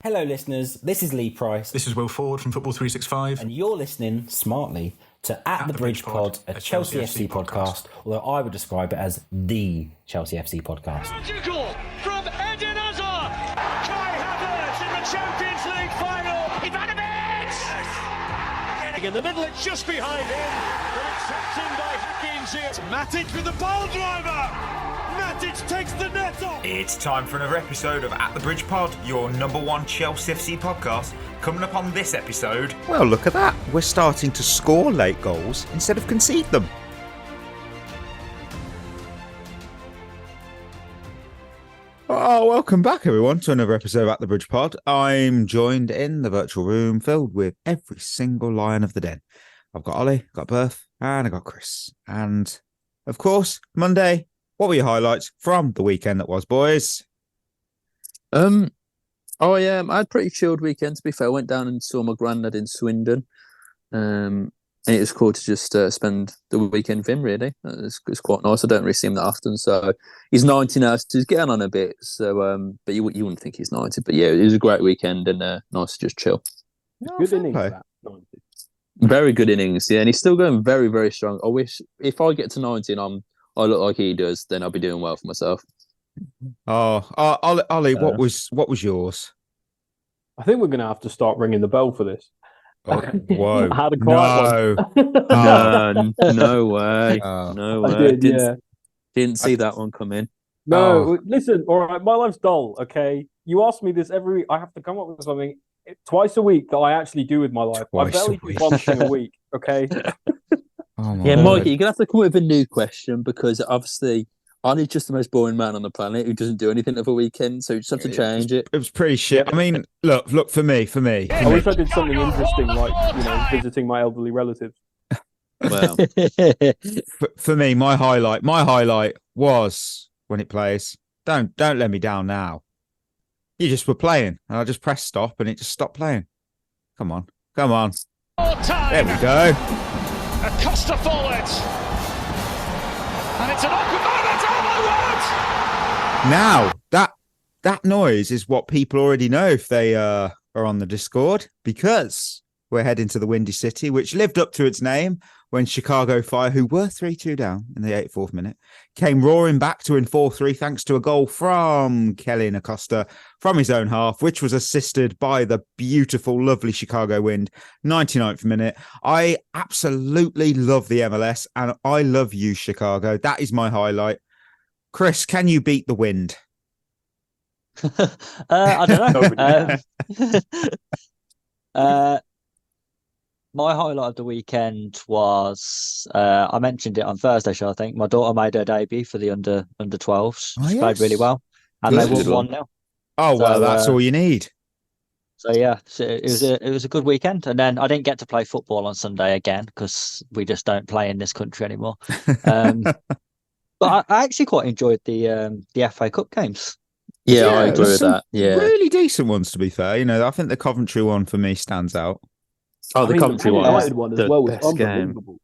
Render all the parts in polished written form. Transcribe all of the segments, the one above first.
Hello listeners, this is Lee Price. This is Will Ford from Football 365. And you're listening smartly to At the Bridge Pod, a Chelsea FC podcast, although I would describe it as the Chelsea FC podcast. Magical from Eden Hazard! Kai Havertz in the Champions League final! Ivanovic! In the middle, it's just behind him, but it's tapped in by Hakim Ziyech. Matic with the ball driver! Matic takes the net off! It's time for another episode of At the Bridge Pod, your number one Chelsea FC podcast. Coming up on this episode... Well, look at that. We're starting to score late goals instead of concede them. Oh, welcome back, everyone, to another episode of At the Bridge Pod. I'm joined in the virtual room filled with every single lion of the den. I've got Ollie, I've got Berth, and I've got Chris. And, of course, Monday... What were your highlights from the weekend that was, boys? I had a pretty chilled weekend, to be fair. I went down and saw my granddad in Swindon. And it was cool to just spend the weekend with him, really. It's quite nice. I don't really see him that often. So he's 90 now, so he's getting on a bit. So, but you wouldn't think he's 90. But yeah, it was a great weekend and nice to just chill. Good innings, that, 90. Very good innings, yeah. And he's still going very, very strong. I wish if I get to 90 and I look like he does, then I'll be doing well for myself. Ollie, what was yours? I think we're going to have to start ringing the bell for this. Oh, whoa! I had a quiet one. No way. No way. Didn't see that one come in. No, listen. All right, my life's dull. Okay, you ask me this every week. I have to come up with something twice a week that I actually do with my life. I barely do one thing a week. Okay. Mikey, you're gonna have to come up with a new question because obviously Arnie's just the most boring man on the planet who doesn't do anything over a weekend, so you just have to change it. It was pretty shit. I mean, look for me. I wish I did something interesting, like visiting my elderly relatives. Well, for me, my highlight was when it plays. Don't let me down now. You just were playing, and I just pressed stop, and it just stopped playing. Come on. There we go. Acosta forward. And it's an Now, that noise is what people already know if they are on the Discord, because we're heading to the Windy City, which lived up to its name when Chicago Fire, who were 3-2 down in the 84th minute, came roaring back to win 4-3 thanks to a goal from Kelly Acosta from his own half, which was assisted by the beautiful, lovely Chicago Wind, 99th minute. I absolutely love the MLS, and I love you, Chicago. That is my highlight. Chris, can you beat the Wind? I don't know. My highlight of the weekend was I mentioned it on Thursday show. I think my daughter made her debut for the under 12s. She played really well, and they won 1-0. Oh well, that's all you need. So yeah, it was a good weekend, and then I didn't get to play football on Sunday again because we just don't play in this country anymore. But I actually quite enjoyed the FA Cup games. Yeah, I agree with that. Yeah, really decent ones, to be fair. You know, I think the Coventry one for me stands out. Oh, the Coventry one was the as well best was game. unbelievable.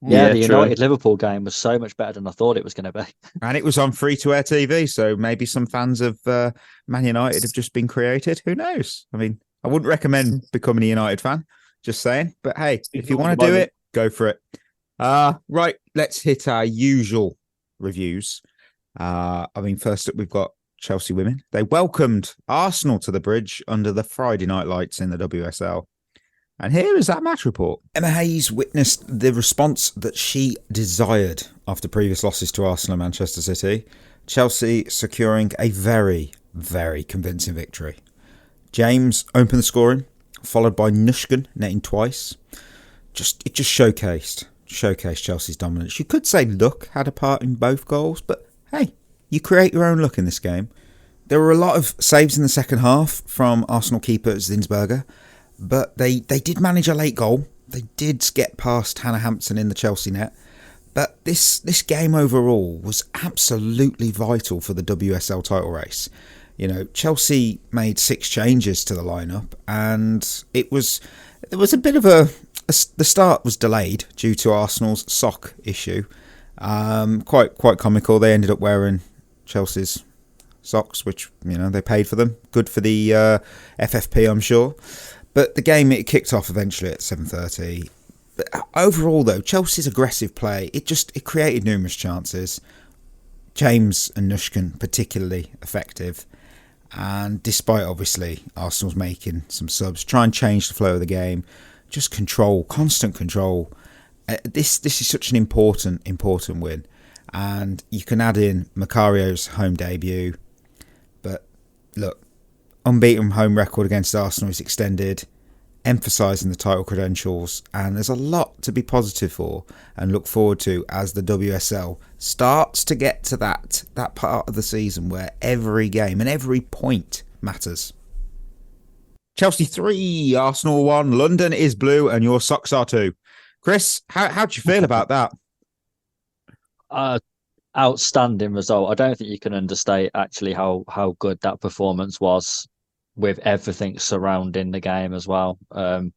Yeah, the United Liverpool game was so much better than I thought it was going to be. And it was on free-to-air TV, so maybe some fans of Man United have just been created. Who knows? I mean, I wouldn't recommend becoming a United fan, just saying. But hey, if you want to do it, go for it. Right, let's hit our usual reviews. First up, we've got Chelsea women. They welcomed Arsenal to the Bridge under the Friday night lights in the WSL. And here is that match report. Emma Hayes witnessed the response that she desired after previous losses to Arsenal and Manchester City. Chelsea securing a very, very convincing victory. James opened the scoring, followed by Nusken netting twice. It just showcased Chelsea's dominance. You could say luck had a part in both goals, but hey, you create your own luck in this game. There were a lot of saves in the second half from Arsenal keeper Zinsberger, but they did manage a late goal. They did get past Hannah Hampson in the Chelsea net. But this game overall was absolutely vital for the WSL title race. You know, Chelsea made 6 changes to the lineup, and there was a bit of the start was delayed due to Arsenal's sock issue. Quite comical. They ended up wearing Chelsea's socks, which, they paid for them. Good for the FFP, I'm sure. But the game, it kicked off eventually at 7:30. But overall, though, Chelsea's aggressive play, it created numerous chances. James and Nusken particularly effective. And despite, obviously, Arsenal's making some subs, try and change the flow of the game. Just control, constant control. This is such an important win. And you can add in Macario's home debut. But look, unbeaten home record against Arsenal is extended, emphasising the title credentials. And there's a lot to be positive for and look forward to as the WSL starts to get to that part of the season where every game and every point matters. Chelsea 3, Arsenal 1, London is blue and your socks are too. Chris, how do you feel about that? Outstanding result. I don't think you can understate actually how good that performance was with everything surrounding the game as well. The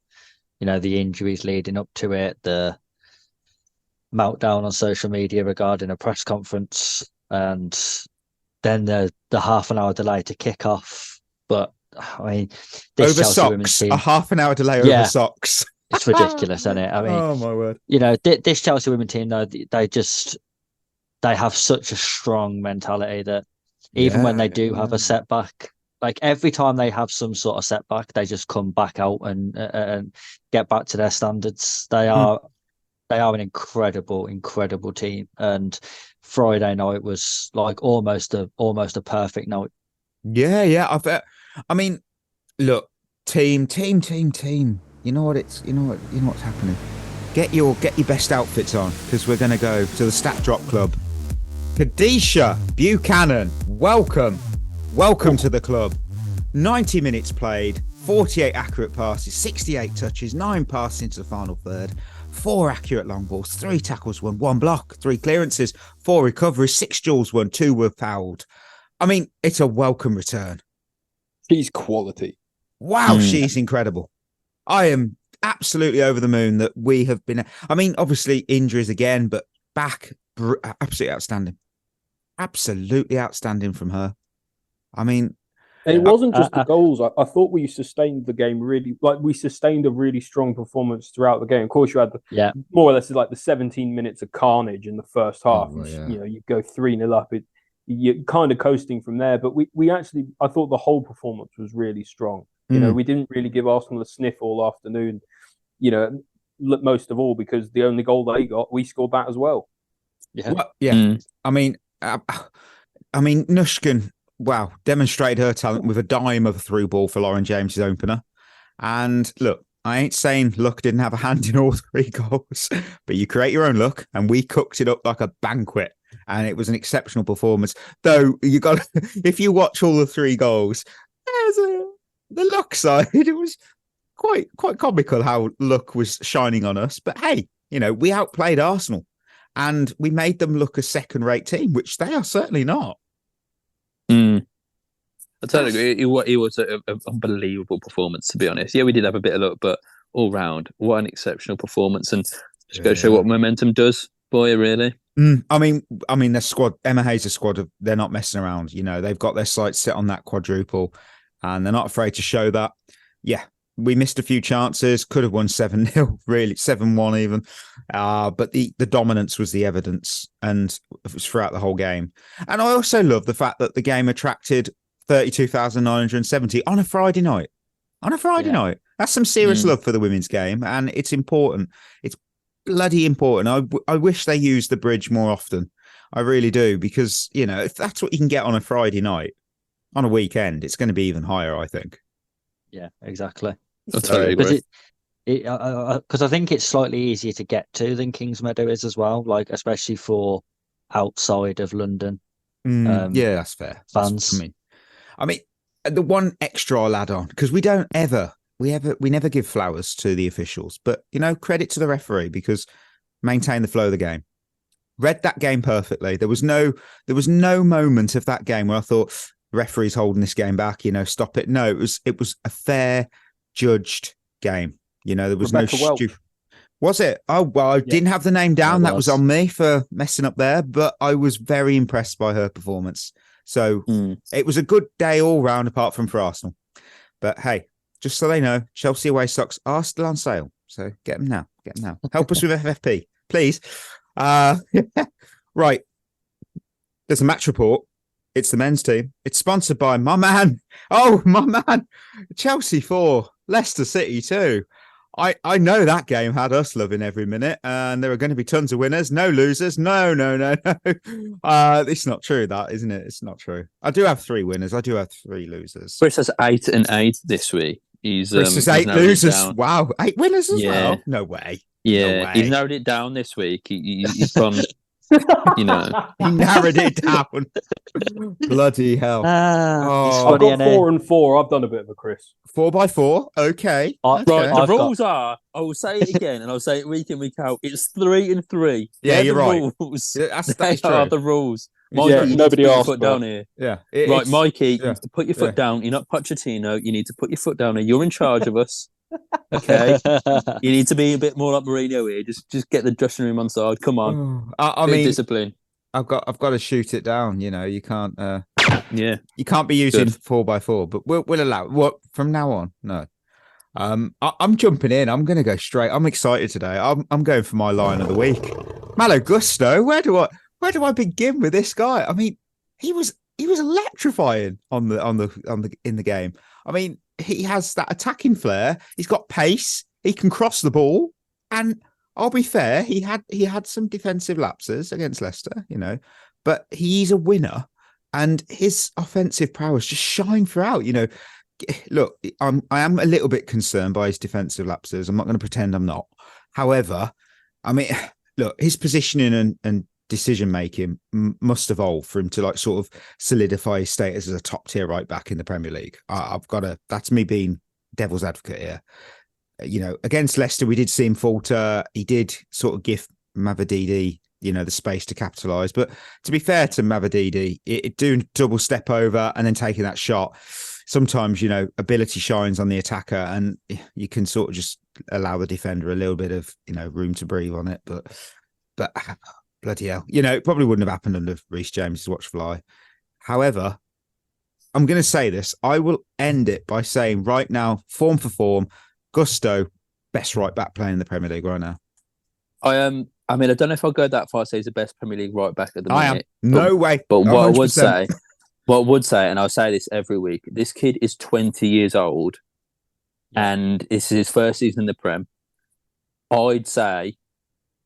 injuries leading up to it, the meltdown on social media regarding a press conference, and then the half an hour delay to kick off. But I mean, this over Chelsea women's socks, team, a half an hour delay over socks. It's ridiculous, isn't it? I mean, oh my word! This Chelsea women team, though, they have such a strong mentality that even when they do have a setback, like every time they have some sort of setback, they just come back out and get back to their standards. They are an incredible team. And Friday night was like almost a perfect night. Yeah. I mean, look, team. You know what's happening. Get your best outfits on because we're going to go to the Stat Drop Club. Kadisha Buchanan, welcome to the club. 90 minutes played, 48 accurate passes, 68 touches, 9 passes into the final third, 4 accurate long balls, 3 tackles won, 1 block, 3 clearances, 4 recoveries, 6 duels won, 2 were fouled. I mean, it's a welcome return. She's quality. Wow, she's incredible. I am absolutely over the moon that we have been. I mean, obviously injuries again, but back absolutely outstanding from her. I mean, and it wasn't just the goals. I thought we sustained the game really. Like we sustained a really strong performance throughout the game. Of course, you had more or less like the 17 minutes of carnage in the first half. You go 3-0 up. You're kind of coasting from there. But we actually, I thought the whole performance was really strong. We didn't really give Arsenal a sniff all afternoon. Most of all because the only goal they got, we scored that as well. Yeah, well, I mean, Nusken, wow, demonstrated her talent with a dime of a through ball for Lauren James's opener. And look, I ain't saying luck didn't have a hand in all 3 goals, but you create your own luck, and we cooked it up like a banquet. And it was an exceptional performance. Though if you watch all the 3 goals, the luck side, it was quite comical how luck was shining on us. But hey, we outplayed Arsenal and we made them look a second-rate team, which they are certainly not. I totally agree. It was an unbelievable performance, to be honest. Yeah, we did have a bit of luck, but all round, what an exceptional performance. And just go to show what momentum does for you, really. I mean, their squad, Emma Hayes' squad, they're not messing around. They've got their sights set on that quadruple and they're not afraid to show that. Yeah, we missed a few chances, could have won 7-0, really, 7-1 even. But the dominance was the evidence and it was throughout the whole game. And I also love the fact that the game attracted 32,970 on a Friday night. That's some serious love for the women's game and it's important. It's bloody important. I wish they used the bridge more often. I really do because, if that's what you can get on a Friday night, on a weekend, it's going to be even higher, I think. Yeah, exactly. I totally agree. Because I think it's slightly easier to get to than Kingsmeadow is as well, like especially for outside of London. Yeah, that's fair. Fans. I mean, the one extra I'll add on because we never give flowers to the officials, but credit to the referee because maintain the flow of the game. Read that game perfectly. There was no moment of that game where I thought referee's holding this game back. Stop it. No, it was a fair, judged game. There was Rebecca no stupid. Was it? Oh well, I didn't have the name down. That was on me for messing up there, but I was very impressed by her performance. So it was a good day all round, apart from for Arsenal. But hey, just so they know, Chelsea away socks are still on sale. So get them now. Get them now. Help us with FFP, please. Right. There's a match report. It's the men's team. It's sponsored by my man. Oh, my man. Chelsea 4, Leicester City 2. I know that game had us loving every minute, and there are going to be tons of winners, no losers. No. It's not true, that, isn't it? It's not true. I do have 3 winners. I do have 3 losers. Chris has 8 and 8 this week. Chris has 8 losers. Wow, 8 winners as well? No way. Yeah, no way. He's narrowed it down this week. He's gone, he narrowed it down. Bloody hell. I've got 4 and 4. I've done a bit of a Chris. 4x4. Okay. Right, the rules are, I will say it again, and I'll say it week in, week out. It's 3 and 3. Yeah, you're right. Rules. That's they true. are the rules. Mikey, nobody asked. Put down here. Yeah. Right, Mikey, put your foot down. You're not Pochettino. You need to put your foot down here. You're in charge of us. Okay. You need to be a bit more like Mourinho here. Just get the dressing room on side. Come on. I mean, discipline. I've got to shoot it down. You can't. You can't be using 4x4. But we'll allow what from now on. No. I'm jumping in. I'm going to go straight. I'm excited today. I'm going for my line of the week. Malo Gusto. Where do I begin with this guy? I mean, he was electrifying in the game. I mean, he has that attacking flair. He's got pace. He can cross the ball. And I'll be fair, he had some defensive lapses against Leicester, but he's a winner, and his offensive prowess just shine throughout. Look, I am a little bit concerned by his defensive lapses. I'm not going to pretend I'm not. However, I mean, look, his positioning and decision making must evolve for him to sort of solidify his status as a top tier right back in the Premier League. That's me being devil's advocate here. Against Leicester, we did see him falter. He did sort of give Mavididi, the space to capitalise. But to be fair to Mavididi, doing double step over and then taking that shot, sometimes, ability shines on the attacker, and you can sort of just allow the defender a little bit of, room to breathe on it. But bloody hell, it probably wouldn't have happened under Reece James' watch fly. However, I'm going to say this. I will end it by saying right now, form for form, Gusto, best right back playing in the Premier League right now. I mean, I don't know if I'll go that far. Say he's the best Premier League right back at the minute. I am. No way. But what 100%. I would say, and I'll say this every week, this kid is 20 years old, and this is his first season in the Prem. I'd say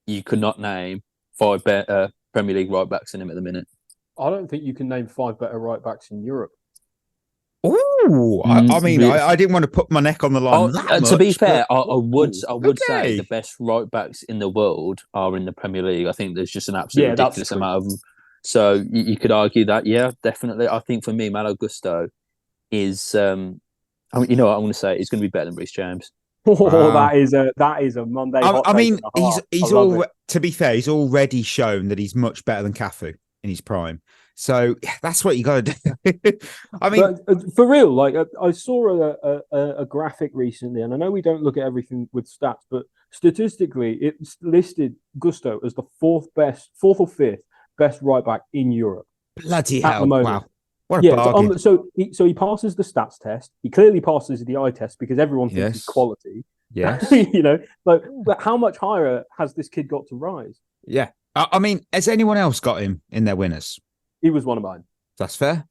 you could not name 5 better Premier League right backs than him at the minute. I don't think you can name 5 better right backs in Europe. Oh, I mean, I didn't want to put my neck on the line. To be fair, I would say the best right backs in the world are in the Premier League. I think there's just an absolute ridiculous amount of them. So you could argue that, yeah, definitely. I think for me, Malo Gusto is, I mean, you know what I'm going to say? He's going to be better than Reece James. Oh, that is a Monday. I mean, he's all. To be fair, he's already shown that he's much better than Cafu in his prime. So that's what you got to do. I mean, but, for real, I saw a graphic recently, and I know we don't look at everything with stats, but statistically, it's listed Gusto as the 4th or 5th best right back in Europe. Bloody hell! Wow, what a bargain. So he passes the stats test. He clearly passes the eye test because everyone thinks he's quality. Yes, but how much higher has this kid got to rise? Yeah, I mean, has anyone else got him in their winners? He was one of mine. That's fair.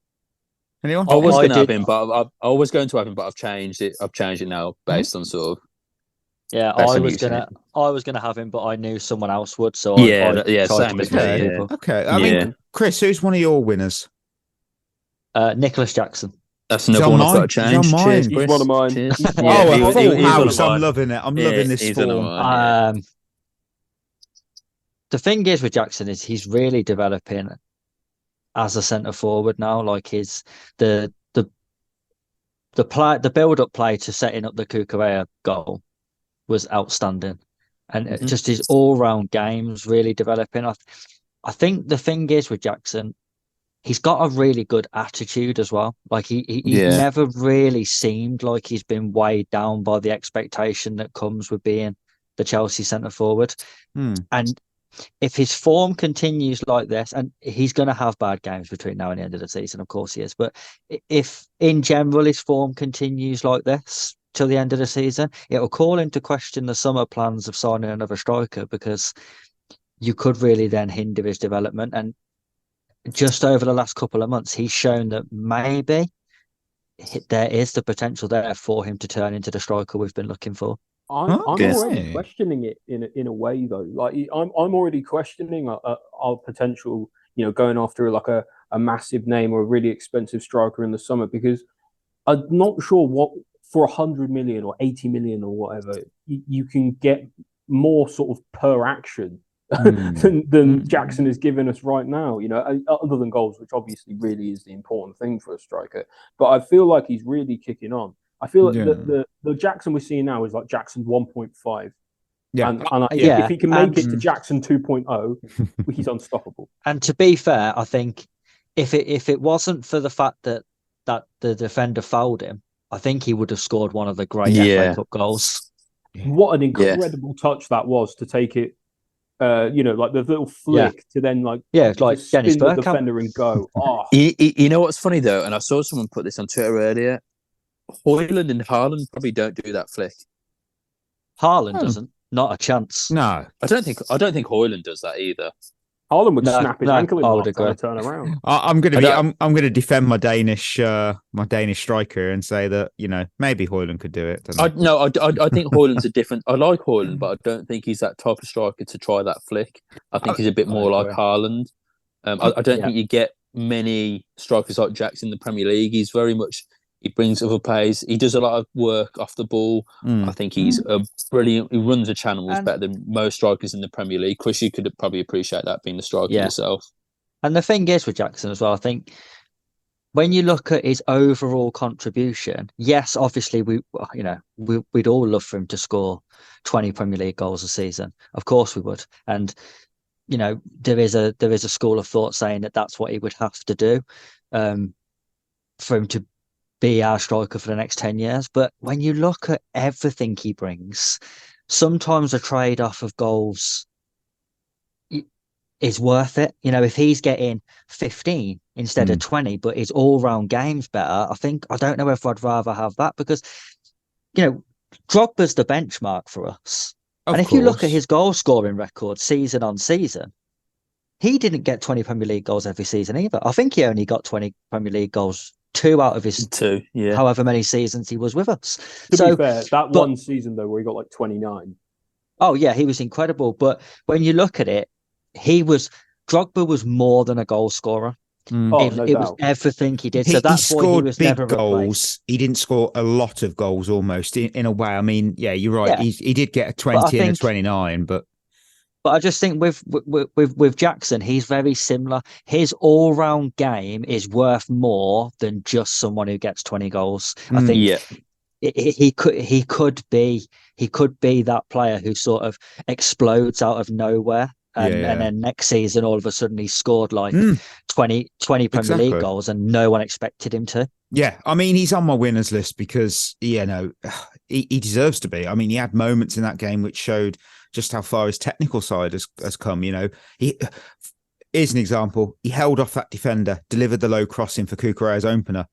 Anyone? I was going to have him, but I was going to have him, but I've changed it. I've changed it now based on sort of. Yeah, I was gonna have him, but I knew someone else would. So same as me. Okay, I mean, Chris, who's one of your winners? Nicholas Jackson. That's another one I've got to change. Cheers, he's one of mine. I'm loving it. I'm loving this form. The thing is with Jackson is he's really developing as a centre forward now. Like the build up play to setting up the Kukurea goal was outstanding, and just his all round games really developing. I think the thing is with Jackson, he's got a really good attitude as well. Like he never really seemed like he's been weighed down by the expectation that comes with being the Chelsea centre forward. And if his form continues like this, and he's going to have bad games between now and the end of the season, of course he is, but if in general his form continues like this till the end of the season, it will call into question the summer plans of signing another striker, because you could really then hinder his development. And just over the last couple of months, he's shown that maybe there is the potential there for him to turn into the striker we've been looking for. I'm already questioning it in a way though. Like I'm already questioning our potential, going after like a massive name or a really expensive striker in the summer, because I'm not sure what for 100 million or 80 million or whatever you can get more sort of per action than Jackson is giving us right now, other than goals, which obviously really is the important thing for a striker. But I feel like he's really kicking on. I feel like the Jackson we're seeing now is like Jackson 1.5. Yeah. And if he can make it to Jackson 2.0, he's unstoppable. And to be fair, I think if it wasn't for the fact that the defender fouled him, I think he would have scored one of the great FA Cup goals. What an incredible touch that was to take it. Like the little flick to then like spin the defender and go. Oh. You know what's funny though, and I saw someone put this on Twitter earlier. Haaland and Haaland probably don't do that flick. Haaland doesn't, not a chance. No, I don't think Haaland does that either. Haaland would snap his ankle in half and turn around. I'm gonna defend my Danish striker and say that maybe Haaland could do it. I think Haaland's a different. I like Haaland, but I don't think he's that type of striker to try that flick. I think he's a bit more like Haaland. I don't think you get many strikers like Jackson in the Premier League. He's very much. He brings other pace. He does a lot of work off the ball. I think he's a brilliant. He runs the channels better than most strikers in the Premier League. Chris, you could probably appreciate that being the striker yourself. And the thing is with Jackson as well, I think when you look at his overall contribution, yes, obviously we'd all love for him to score 20 Premier League goals a season. Of course we would. And there is a school of thought saying that that's what he would have to do for him to be our striker for the next 10 years. But when you look at everything he brings, sometimes a trade-off of goals is worth it. If he's getting 15 instead of 20, but his all-round game's better, I don't know if I'd rather have that, because, Drogba's the benchmark for us. If you look at his goal-scoring record season on season, he didn't get 20 Premier League goals every season either. I think he only got 20 Premier League goals 2 out of his however many seasons he was with us. To be fair, one season though where he got like 29. Oh yeah, he was incredible. But when you look at it, Drogba was more than a goal scorer. It was everything he did. So that's why he was never goals. Replaced. He didn't score a lot of goals almost in a way. I mean, yeah, you're right. Yeah. He did get a 20 and a 29, but I just think with Jackson, he's very similar. His all-round game is worth more than just someone who gets 20 goals. I think he could be that player who sort of explodes out of nowhere. And then next season, all of a sudden, he scored like 20 Premier League goals and no one expected him to. Yeah, I mean, he's on my winners list because, he deserves to be. I mean, he had moments in that game which showed just how far his technical side has come. Here's an example. He held off that defender, delivered the low crossing for Kukureya's opener.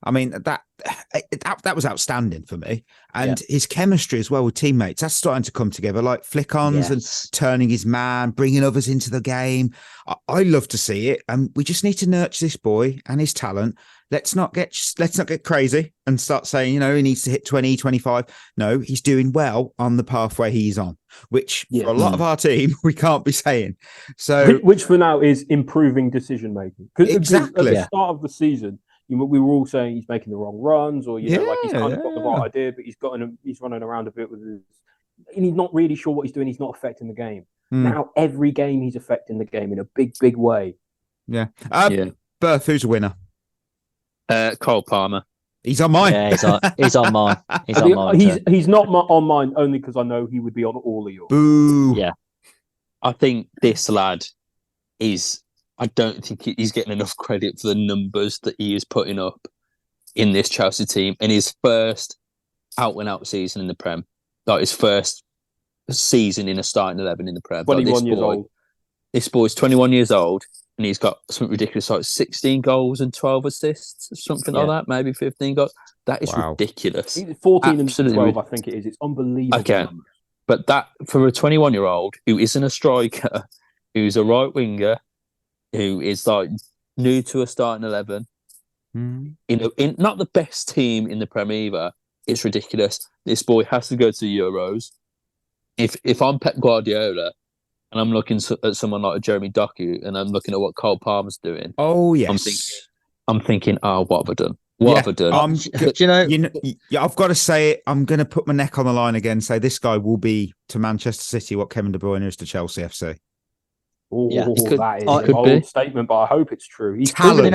I mean, that was outstanding for me. And his chemistry as well with teammates, that's starting to come together, like flick-ons and turning his man, bringing others into the game. I love to see it. And we just need to nurture this boy and his talent. Let's not get crazy and start saying, he needs to hit 20, 25. No, he's doing well on the pathway he's on, which for a lot of our team, we can't be saying. So, which for now is improving decision-making. Exactly. At the start of the season, we were all saying he's making the wrong runs, or he's kind of got the right idea, but he's running around a bit and he's not really sure what he's doing. He's not affecting the game. Now every game he's affecting the game in a big way. Yeah. Berth, who's a winner? Cole Palmer. He's on mine. Yeah, he's on mine. He's not on mine only because I know he would be on all of yours. Boo. Yeah. I think this lad I don't think he's getting enough credit for the numbers that he is putting up in this Chelsea team in his first out-and-out season in the Prem. Like his first season in a starting 11 in the Prem. 21 years old. this boy's 21 years old and he's got something ridiculous like 16 goals and 12 assists, something like that, maybe 15 goals. That is ridiculous. 14 Absolutely. And 12, I think it is. It's unbelievable. Okay. But that, for a 21-year-old who isn't a striker, who's a right winger, who is like new to a starting 11, in not the best team in the Premier either, it's ridiculous. This boy has to go to the Euros. If I'm Pep Guardiola and I'm looking at someone like Jeremy Doku and I'm looking at what Cole Palmer's doing, I'm thinking, oh, what have I done? What have I done? I've got to say it. I'm going to put my neck on the line again. Say this guy will be to Manchester City what Kevin De Bruyne is to Chelsea FC. Oh, that is a bold statement, but I hope it's true. He's talent.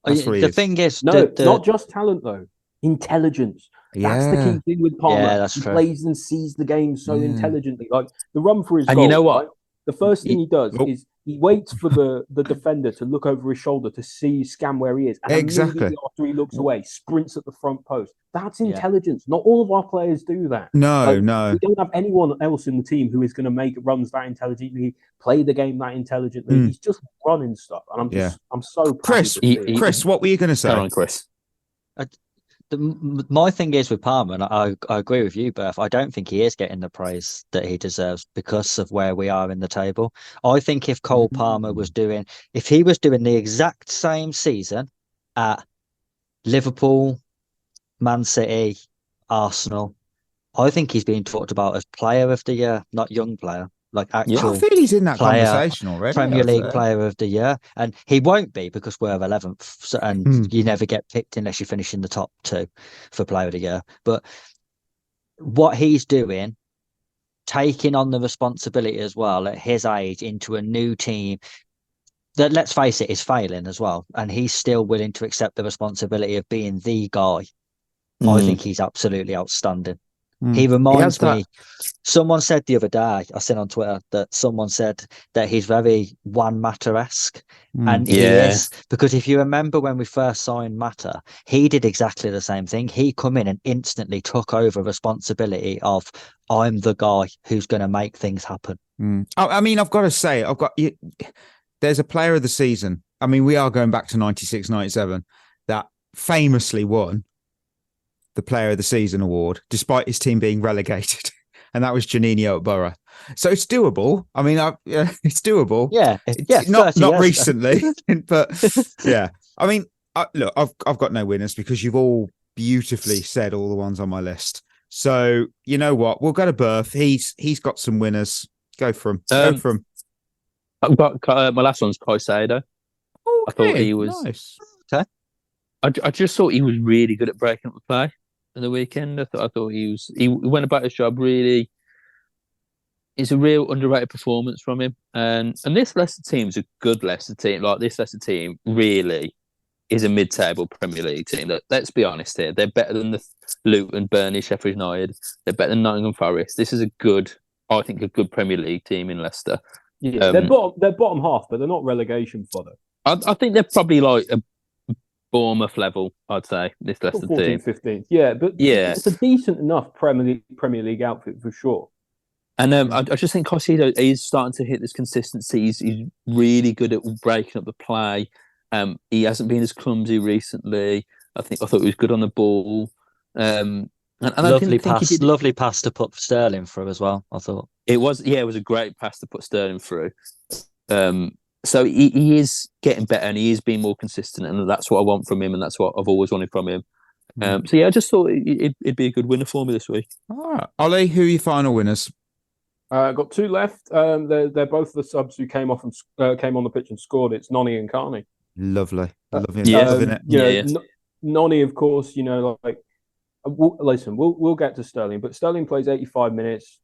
The thing is, not just talent though. Intelligence. That's the key thing with Palmer. Yeah, that's true. He plays and sees the game so intelligently. Like the run for his goal. And you know what? Right? The first thing he does is he waits for the defender to look over his shoulder to scan where he is. And immediately after he looks away, sprints at the front post. That's intelligence. Not all of our players do that. No. We don't have anyone else in the team who is going to make runs that intelligently, play the game that intelligently. He's just running stuff. And I'm so Chris, what were you going to say? Come on, Chris. My thing is with Palmer, and I agree with you, Berth. I don't think he is getting the praise that he deserves because of where we are in the table. I think if Cole Palmer was doing the exact same season at Liverpool, Man City, Arsenal, I think he's being talked about as player of the year, not young player. Like actual I think he's in that conversation already. Premier League Player of the Year, and he won't be because we're 11th, and you never get picked unless you finish in the top 2 for Player of the Year. But what he's doing, taking on the responsibility as well at his age into a new team that, let's face it, is failing as well, and he's still willing to accept the responsibility of being the guy. I think he's absolutely outstanding. He reminds me. Someone said the other day, I seen on Twitter that someone said that he's very Juan Mata-esque, and he is, because if you remember when we first signed Mata, he did exactly the same thing. He come in and instantly took over responsibility of, I'm the guy who's going to make things happen. I mean, I've got to say, there's a player of the season. I mean, we are going back to 96, 97 that famously won the Player of the Season award, despite his team being relegated, and that was Juninho at Borough. So it's doable. I mean, it's doable. Yeah, not recently, but yeah. I mean, look, I've got no winners because you've all beautifully said all the ones on my list. So you know what? We'll go to Berth. He's got some winners. Go for him. I've got my last one's Caicedo. Okay, I thought he was nice. Okay. I just thought he was really good at breaking up the play in the weekend. I thought he went about his job really. It's a real underrated performance from him, and this Leicester team is a good Leicester team. Like, this Leicester team really is a mid-table Premier League team. Let's be honest here; they're better than the Luton, Burnley, Sheffield United. They're better than Nottingham Forest. This is a good Premier League team in Leicester. Yeah, they're bottom half, but they're not relegation fodder. I think they're probably like a Bournemouth level, I'd say, this Leicester 14th, team. 15th. Yeah, but it's a decent enough Premier League outfit for sure. And I just think Caicedo is starting to hit this consistency. He's really good at breaking up the play. He hasn't been as clumsy recently. I thought he was good on the ball. And lovely pass to put Sterling through as well, I thought. It was a great pass to put Sterling through. So he is getting better and he is being more consistent, and that's what I want from him, and that's what I've always wanted from him. So yeah, I just thought it'd be a good winner for me this week. All right, Ollie, who are your final winners? Got 2 left. They're both the subs who came on the pitch and scored. It's Noni and Carney. Lovely, loving it. Noni, of course. Listen, we'll get to Sterling, but Sterling plays 85 minutes,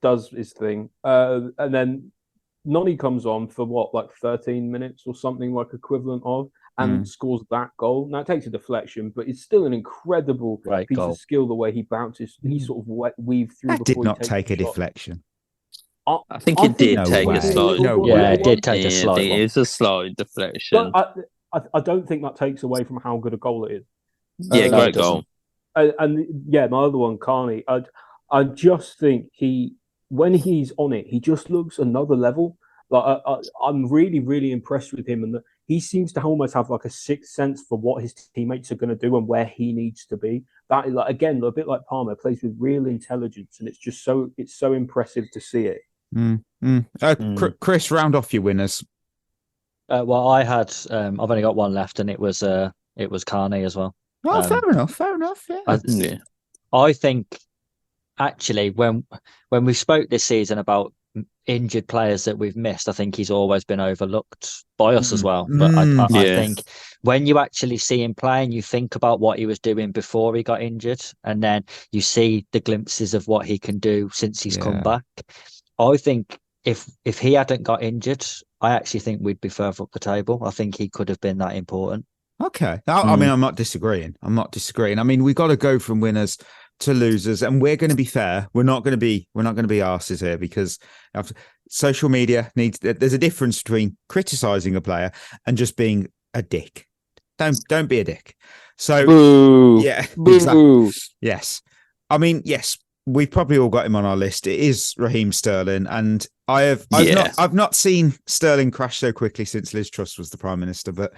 does his thing, and then Noni comes on for 13 minutes or something like equivalent of, and scores that goal. Now it takes a deflection, but it's still an incredible piece of skill. The way he bounces, he sort of weaved through. That did not take a deflection. I think it did take a slide. It did take a slide. It is a slide deflection. But I don't think that takes away from how good a goal it is. Yeah, great goal. And my other one, Carney. I just think he when he's on it, he just looks another level. Like I'm really, really impressed with him, and he seems to almost have like a sixth sense for what his teammates are going to do and where he needs to be. That, like, again, a bit like Palmer, plays with real intelligence, and it's so impressive to see it. Chris, round off your winners. Well, I had I've only got one left, and it was Carney as well. Oh, fair enough. Yeah. I think actually when we spoke this season about injured players that we've missed, I think he's always been overlooked by us as well. But I think when you actually see him play and you think about what he was doing before he got injured, and then you see the glimpses of what he can do since he's come back, I think if he hadn't got injured, I actually think we'd be further up the table. I think he could have been that important. Okay. I mean, I'm not disagreeing. I mean, we got to go from winners to losers, and we're going to be fair. We're not going to be arses here, because social media there's a difference between criticizing a player and just being a dick. Don't be a dick. So Boo. Yeah, Boo. exactly. Yes. I mean, yes, we've probably all got him on our list. It is Raheem Sterling, and I've not seen Sterling crash so quickly since Liz Truss was the Prime Minister, but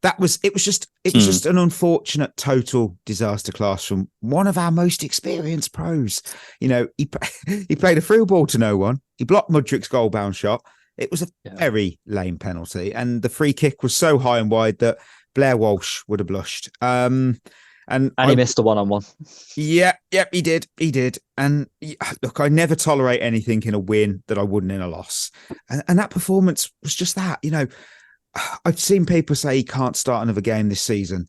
it was just an unfortunate total disaster class from one of our most experienced pros. You know, he played a through ball to no one. He blocked Mudrik's goal bound shot. It was a very lame penalty, and the free kick was so high and wide that Blair Walsh would have blushed. And he missed a 1-on-1. Yeah, he did. And look, I never tolerate anything in a win that I wouldn't in a loss. And that performance was just that. You know, I've seen people say he can't start another game this season,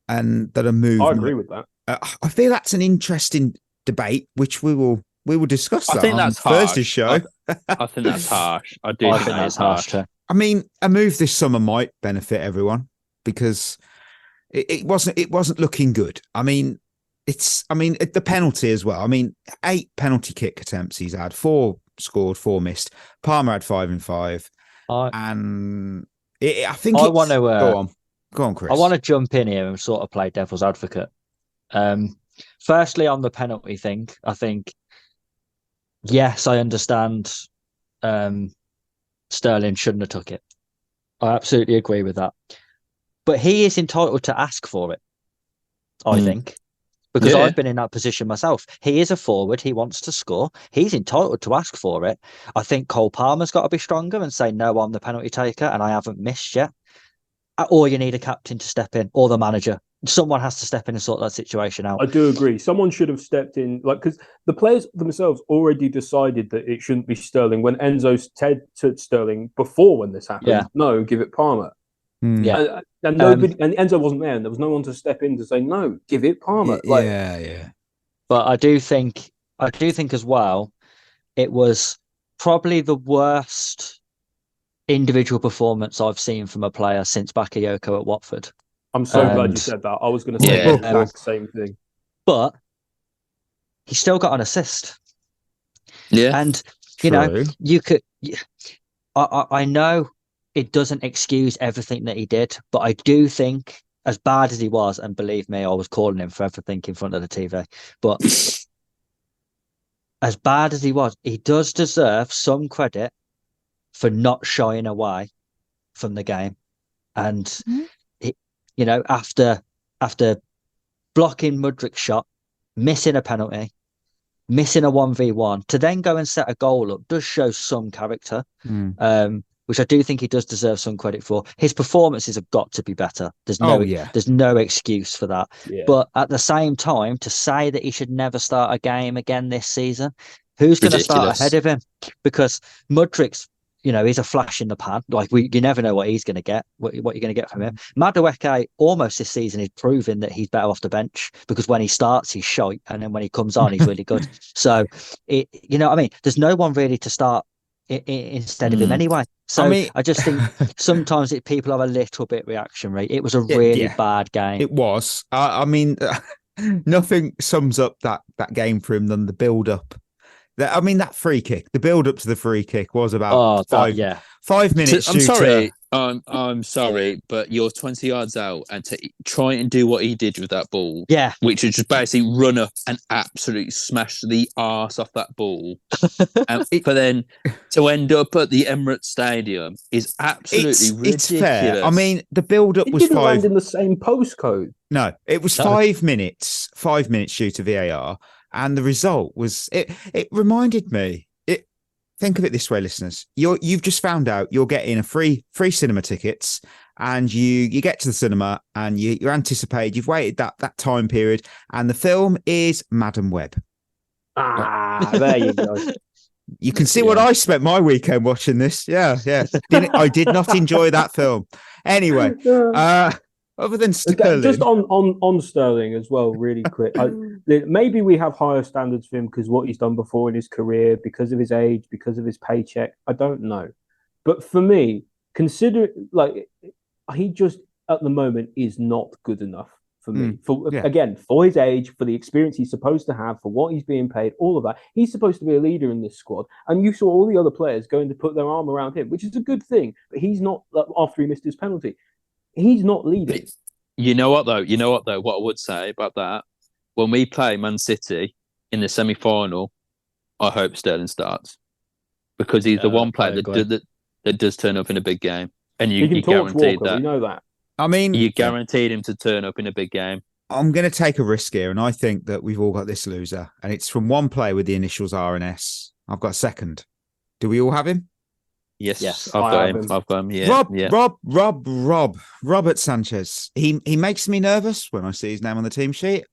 and that a move. I agree with that. I feel that's an interesting debate, which we will discuss. That I think that's Thursday's show. I think that's harsh. I think that's harsh. I mean, a move this summer might benefit everyone, because it wasn't looking good. I mean, the penalty as well. I mean, 8 penalty kick attempts he's had, 4 scored, 4 missed. Palmer had 5 and 5, and I think I want to go on, Chris. I want to jump in here and sort of play devil's advocate. Firstly, on the penalty thing, I think, yes, I understand Sterling shouldn't have took it. I absolutely agree with that. But he is entitled to ask for it, I think, because I've been in that position myself. He is a forward. He wants to score. He's entitled to ask for it. I think Cole Palmer's got to be stronger and say, no, I'm the penalty taker and I haven't missed yet. Or you need a captain to step in, or the manager. Someone has to step in and sort that situation out. I do agree. Someone should have stepped in, because the players themselves already decided that it shouldn't be Sterling when Enzo said to Sterling before when this happened, no, give it Palmer. Yeah, and nobody, and Enzo wasn't there, and there was no one to step in to say no, give it Palmer. But I do think as well, it was probably the worst individual performance I've seen from a player since Bakayoko at Watford. I'm so glad you said that. I was going to say the exact same thing. But he still got an assist. Yeah, and you know, you could. I know it doesn't excuse everything that he did, but I do think, as bad as he was, and believe me, I was calling him for everything in front of the TV, but as bad as he was, he does deserve some credit for not shying away from the game. And, you know, after blocking Mudrik's shot, missing a penalty, missing a 1v1, to then go and set a goal up does show some character. Which I do think he does deserve some credit for. His performances have got to be better. There's no excuse for that. Yeah. But at the same time, to say that he should never start a game again this season, who's going to start ahead of him? Because Mudrik's, you know, he's a flash in the pan. Like, you never know what he's going to get, what you're going to get from him. Madueke almost this season is proving that he's better off the bench, because when he starts, he's shite, and then when he comes on, he's really good. So, you know what I mean? There's no one really to start instead of him anyway. So I just think sometimes people are a little bit reactionary. It was a really bad game. It was. I mean, nothing sums up that game for him than the build up. That free kick, the build up to the free kick was about 5 minutes. I'm I'm sorry, but you're 20 yards out and to try and do what he did with that ball, which is just basically run up and absolutely smash the arse off that ball, but then to end up at the Emirates Stadium is absolutely ridiculous. It's fair. I mean, the build-up was didn't 5. land in the same postcode. No, it was 5 minutes. 5 minutes due to VAR, and the result was it reminded me. Think of it this way, listeners. You've just found out you're getting a free cinema tickets, and you get to the cinema and you're anticipated. You've waited that time period, and the film is Madam Web. There you go. You can see what I spent my weekend watching this. Yeah. I did not enjoy that film. Anyway, other than Sterling, just on Sterling as well, really quick. Maybe we have higher standards for him because what he's done before in his career, because of his age, because of his paycheck. I don't know, but for me, consider he just at the moment is not good enough for me. Again, for his age, for the experience he's supposed to have, for what he's being paid, all of that, he's supposed to be a leader in this squad. And you saw all the other players going to put their arm around him, which is a good thing. But he's not. After he missed his penalty, he's not leading. You know what though? What I would say about that, when we play Man City in the semi-final, I hope Sterling starts because he's the one player that does turn up in a big game, and you guaranteed Walker, that. We know that. I mean, you guaranteed him to turn up in a big game. I'm going to take a risk here, and I think that we've all got this loser, and it's from one player with the initials R and S. I've got second. Do we all have him? Yes. I've got him. Yeah. Robert Sanchez. He makes me nervous when I see his name on the team sheet.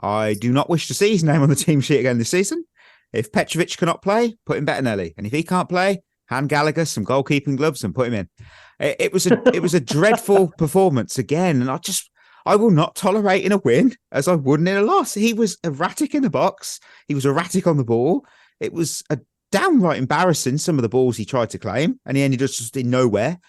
I do not wish to see his name on the team sheet again this season. If Petrovic cannot play, put him Bettinelli, and if he can't play, hand Gallagher some goalkeeping gloves and put him in. It was a dreadful performance again, and I will not tolerate in a win as I wouldn't in a loss. He was erratic in the box. He was erratic on the ball. It was a downright embarrassing, some of the balls he tried to claim, and he ended up just in nowhere.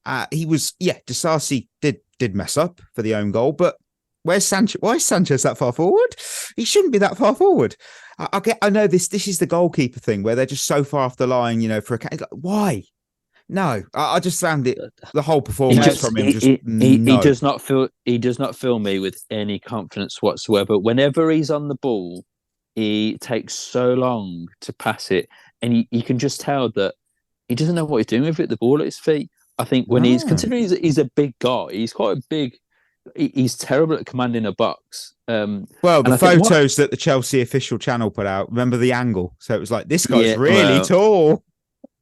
Disasi did mess up for the own goal, but where's Sanchez? Why is Sanchez that far forward? He shouldn't be that far forward. I know this is the goalkeeper thing where they're just so far off the line, for why? No, I just found the whole performance from him. He does not fill me with any confidence whatsoever. Whenever he's on the ball, he takes so long to pass it, and you can just tell that he doesn't know what he's doing with it. The ball at his feet. I think when considering he's a big guy, he's quite a big. He's terrible at commanding a box. The photos that the Chelsea official channel put out, remember the angle? So it was like, this guy's really tall.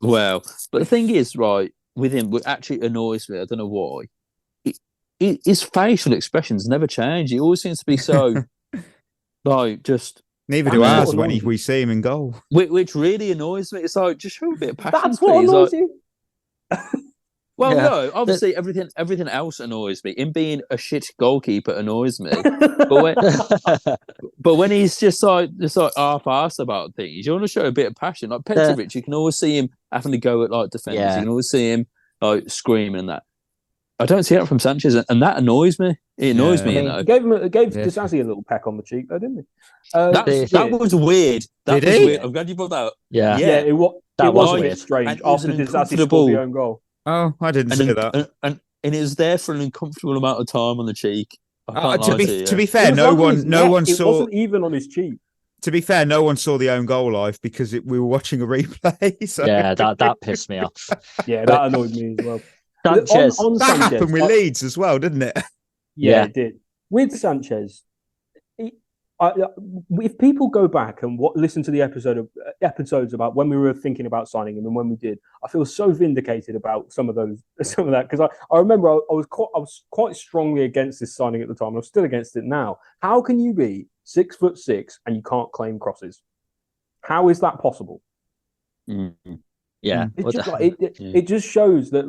Well, but the thing is, right, with him, what actually annoys me, I don't know why, his facial expressions never change. He always seems to be so, just... Neither do ours when we see him in goal. Which really annoys me. It's like, just show a bit of passion, That's what annoys you? Well, no, obviously everything else annoys me. Him being a shit goalkeeper annoys me. but when he's just like half-assed about things, you want to show a bit of passion. Like Petrovic, you can always see him having to go at like defenders. You can always see him like screaming and that. I don't see that from Sanchez, and that annoys me. It annoys me. Gave Disasi a little peck on the cheek, though, didn't he? That was weird. That was weird. I'm glad you brought that up. Yeah. It was weird. Strange after Disasi scored the own goal. Oh, I didn't see that. And it was there for an uncomfortable amount of time on the cheek. To be fair, no one saw. It wasn't even on his cheek. To be fair, no one saw the own goal live because we were watching a replay. So. Yeah, that pissed me off. Yeah, that annoyed me as well. Sanchez. That happened with Leeds as well, didn't it? Yeah, it did. With Sanchez, if people go back and listen to the episodes about when we were thinking about signing him and when we did, I feel so vindicated about some of that because I remember I was quite strongly against this signing at the time. And I'm still against it now. How can you be 6'6" and you can't claim crosses? How is that possible? Mm-hmm. Yeah, it just shows that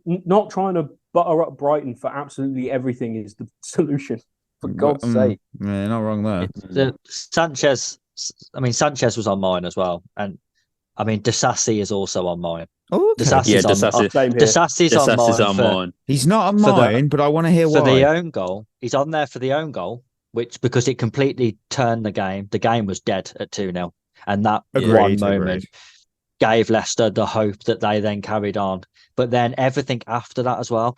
not trying to butter up Brighton for absolutely everything is the solution. For God's sake. Yeah, not wrong there. Sanchez was on mine as well. And I mean, Disasi is also on mine. Oh, okay. Disasi's on mine. He's not on mine, but I want to hear why. For the own goal. He's on there for the own goal, because it completely turned the game. The game was dead at 2-0. And that one moment, gave Leicester the hope that they then carried on. But then everything after that as well.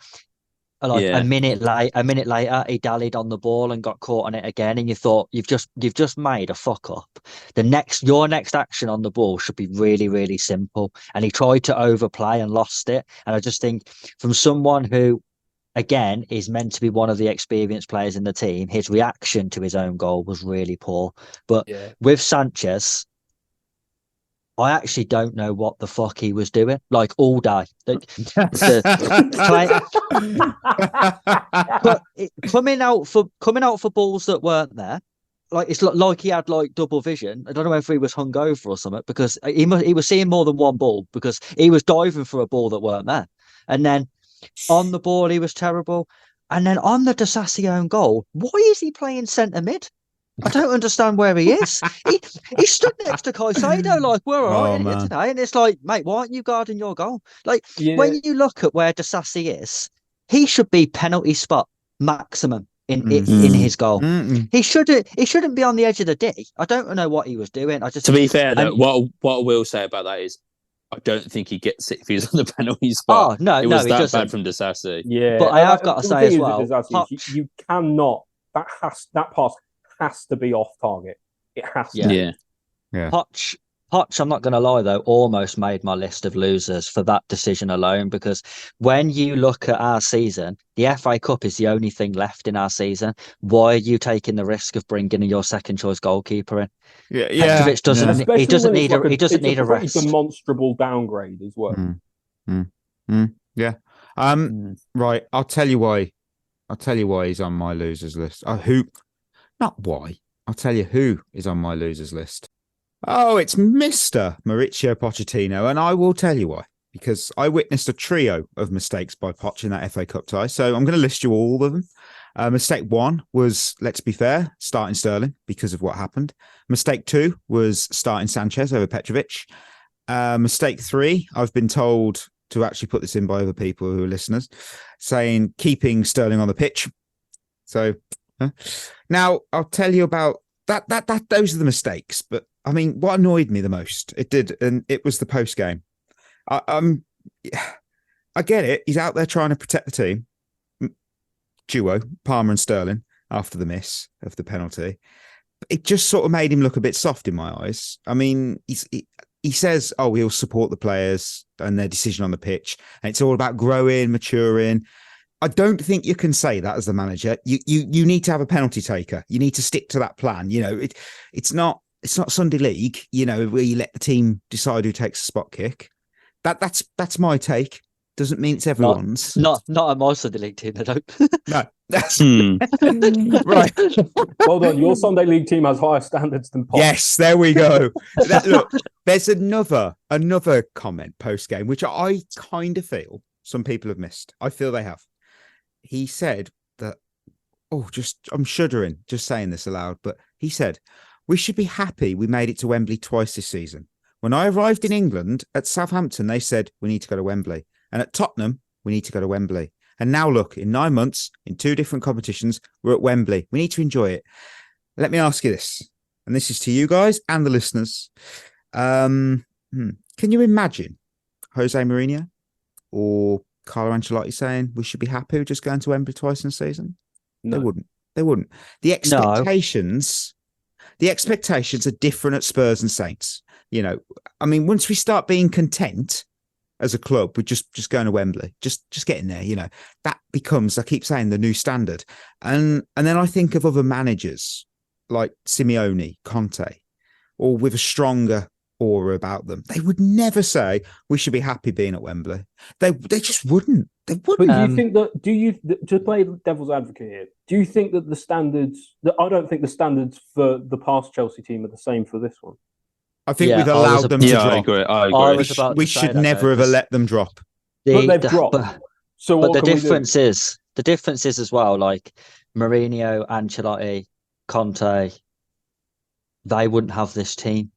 Like a minute later, he dallied on the ball and got caught on it again, and you thought you've just made a fuck up. Your next action on the ball should be really, really simple. And he tried to overplay and lost it. And I just think from someone who, again, is meant to be one of the experienced players in the team, his reaction to his own goal was really poor. But with Sanchez, I actually don't know what the fuck he was doing, like all day. Like, coming out for balls that weren't there. Like it's like he had like double vision. I don't know if he was hungover or something, because he was seeing more than one ball, because he was diving for a ball that weren't there. And then on the ball he was terrible. And then on the Disasi own goal, why is he playing centre mid? I don't understand where he is. He stood next to Caicedo like, we're all right here today. And it's like, mate, why aren't you guarding your goal? Like, when you look at where Disasi is, he should be penalty spot maximum in his goal. He shouldn't be on the edge of the D. I don't know what he was doing. To be fair, though, what I will say about that is, I don't think he gets it if he's on the penalty spot. Oh, no, it was he that doesn't. bad from Disasi. Yeah. But I have got to say as well, you cannot, that pass has to be off target. It has to. Yeah. Poch, I'm not going to lie though, almost made my list of losers for that decision alone, because when you look at our season, the FA Cup is the only thing left in our season. Why are you taking the risk of bringing your second choice goalkeeper in? Petrovic doesn't. He doesn't need a. He doesn't need a rest. It's a demonstrable downgrade as well. Yeah. Right. I'll tell you why. He's on my losers list. Not why. I'll tell you who is on my losers list. Oh, it's Mr. Mauricio Pochettino, and I will tell you why. Because I witnessed a trio of mistakes by Poch in that FA Cup tie. So I'm going to list you all of them. Mistake 1 was, let's be fair, starting Sterling because of what happened. Mistake 2 was starting Sanchez over Petrovic. Mistake 3, I've been told to actually put this in by other people who are listeners, saying keeping Sterling on the pitch. So now I'll tell you about that. Those are the mistakes. But I mean, what annoyed me the most, it was the post game. I get it. He's out there trying to protect the team. Duo, Palmer and Sterling, after the miss of the penalty. It just sort of made him look a bit soft in my eyes. I mean, he says, oh, he'll support the players and their decision on the pitch. And it's all about growing, maturing. I don't think you can say that as the manager. You need to have a penalty taker. You need to stick to that plan. You know, it's not Sunday League, you know, where you let the team decide who takes a spot kick. That's my take. Doesn't mean it's everyone's. Not at my Sunday League team, they don't. No. That's right. Well done. Your Sunday League team has higher standards than Poch. Yes, there we go. Look, there's another comment post game, which I kind of feel some people have missed. I feel they have. He said that, I'm shuddering just saying this aloud, but he said, we should be happy we made it to Wembley twice this season. When I arrived in England at Southampton, they said, we need to go to Wembley. And at Tottenham, we need to go to Wembley. And now look, in 9 months, in 2 different competitions, we're at Wembley. We need to enjoy it. Let me ask you this, and this is to you guys and the listeners. Can you imagine Jose Mourinho or Carlo Ancelotti saying we should be happy with just going to Wembley twice in a season? No. They wouldn't. The expectations are different at Spurs and Saints. You know, I mean, once we start being content as a club with just going to Wembley, just getting there, you know, that becomes, I keep saying, the new standard. And then I think of other managers like Simeone, Conte, or with a stronger aura about them. They would never say we should be happy being at Wembley. They just wouldn't. They wouldn't. But do you think that, to play devil's advocate here, do you think that I don't think the standards for the past Chelsea team are the same for this one. I think we've allowed them to drop. I agree. We should never have let them drop. But they've dropped. But the difference is as well, like Mourinho, Ancelotti, Conte, they wouldn't have this team.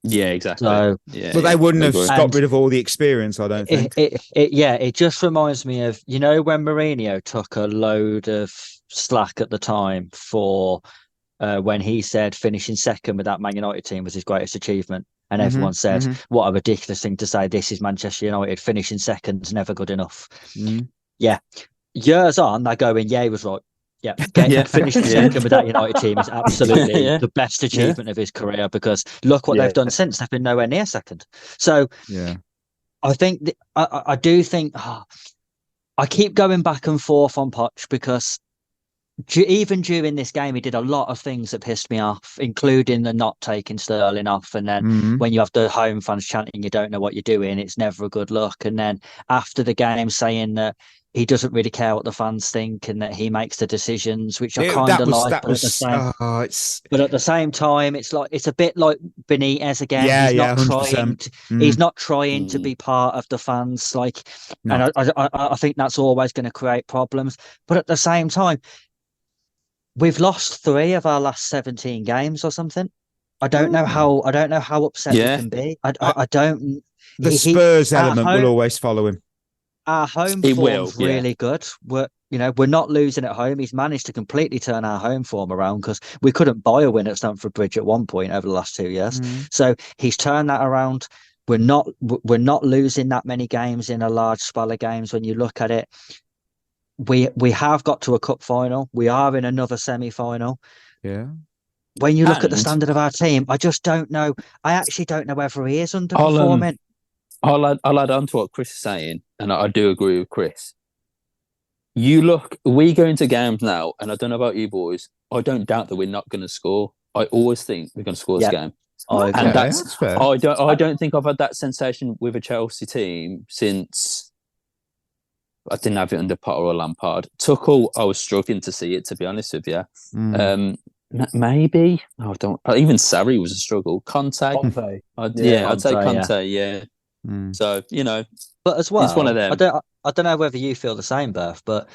Yeah, exactly. So, but they wouldn't have got rid of all the experience, I don't think. It just reminds me of, you know, when Mourinho took a load of slack at the time for when he said finishing second with that Man United team was his greatest achievement. And everyone said, what a ridiculous thing to say. This is Manchester United, finishing second, never good enough. Yeah. Years on, they're going, yeah, he was right. Yeah, finishing second with that United team is absolutely the best achievement of his career, because look what they've done since. They've been nowhere near second. So I think I do think I keep going back and forth on Poch, because even during this game, he did a lot of things that pissed me off, including the not taking Sterling off. And then when you have the home fans chanting, you don't know what you're doing, it's never a good look. And then after the game, saying that he doesn't really care what the fans think and that he makes the decisions, which I kind of like. But at the same time, it's like, it's a bit like Benitez again. He's not trying to be part of the fans. And I think that's always going to create problems. But at the same time, we've lost 3 of our last 17 games or something. I don't know how upset we can be. I don't. The Spurs element will always follow him. Our home form's really good. We're not losing at home. He's managed to completely turn our home form around, because we couldn't buy a win at Stamford Bridge at one point over the last 2 years. So he's turned that around. We're not losing that many games in a large spell of games. When you look at it, we have got to a cup final. We are in another semi-final. Yeah. When you look at the standard of our team, I just don't know. I actually don't know whether he is underperforming. I'll add on to what Chris is saying, and I do agree with Chris. We go into games now, and I don't know about you boys, I don't doubt that we're not going to score. I always think we're going to score this game. And that's fair. I don't think I've had that sensation with a Chelsea team since I didn't have it under Potter or Lampard. Tuchel, I was struggling to see it, to be honest with you. Maybe even Sarri was a struggle. Conte. I'd say Conte. So but as well, it's one of them. I don't know whether you feel the same, Berth, but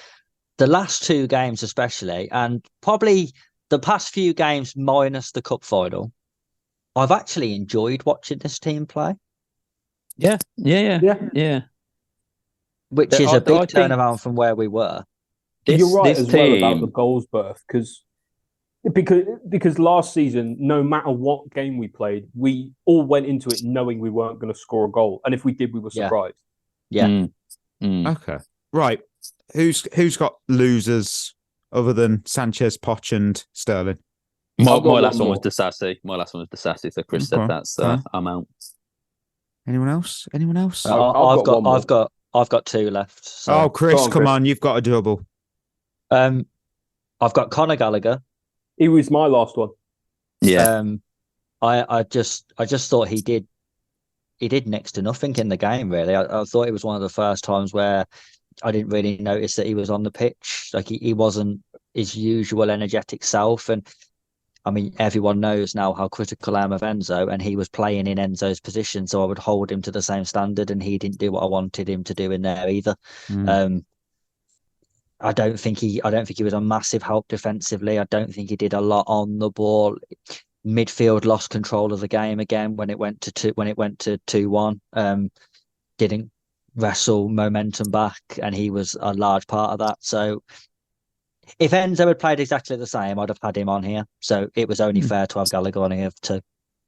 the last 2 games especially, and probably the past few games minus the cup final, I've actually enjoyed watching this team play. Yeah. Which is a big turnaround from where we were. You're right as well about the goals, Berth, because last season, no matter what game we played, we all went into it knowing we weren't going to score a goal, and if we did, we were surprised. Okay, right. Who's got losers other than Sanchez, Poch, and Sterling? My last one was Disassi. So Chris said that, so I'm out. Anyone else? I've got 2 left. So. Oh, Chris, come on, you've got a double. I've got Conor Gallagher. He was my last one. Yeah. I just thought he did next to nothing in the game, really. I thought it was one of the first times where I didn't really notice that he was on the pitch. Like he wasn't his usual energetic self. And I mean, everyone knows now how critical I am of Enzo, and he was playing in Enzo's position, so I would hold him to the same standard, and he didn't do what I wanted him to do in there either. I don't think he was a massive help defensively. I don't think he did a lot on the ball. Midfield lost control of the game again when it went to 2-1. Didn't wrestle momentum back, and he was a large part of that. So if Enzo had played exactly the same, I'd have had him on here. So it was only fair to have Gallagher on here too.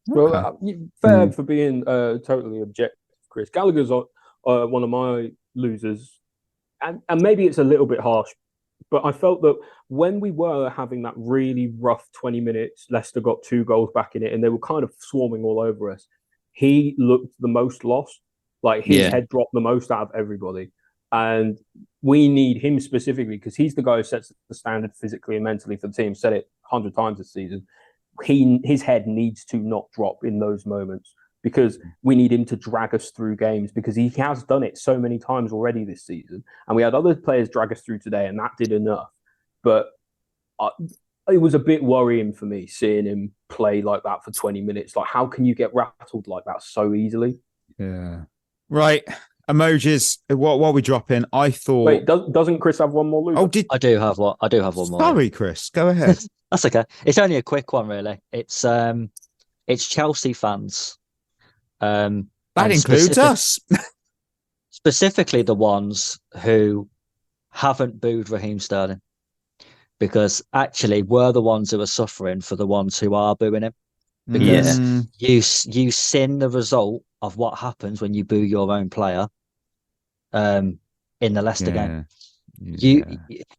Well, fair for being totally objective, Chris. Gallagher's one of my losers. And maybe it's a little bit harsh, but I felt that when we were having that really rough 20 minutes, Leicester got 2 goals back in it, and they were kind of swarming all over us. He looked the most lost. Like his head dropped the most out of everybody. And we need him specifically because he's the guy who sets the standard physically and mentally for the team. Said it 100 times this season. His head needs to not drop in those moments, because we need him to drag us through games, because he has done it so many times already this season. And we had other players drag us through today, and that did enough. But it was a bit worrying for me seeing him play like that for 20 minutes. Like, how can you get rattled like that so easily? Yeah. Right. Emojis. What are we dropping? I thought. Wait, doesn't Chris have one more loser? Oh, I do have one. More. Sorry, Chris. Go ahead. That's okay. It's only a quick one, really. It's Chelsea fans. That includes us. Specifically the ones who haven't booed Raheem Sterling, because actually we're the ones who are suffering for the ones who are booing him. because you sin the result of what happens when you boo your own player. In the Leicester game,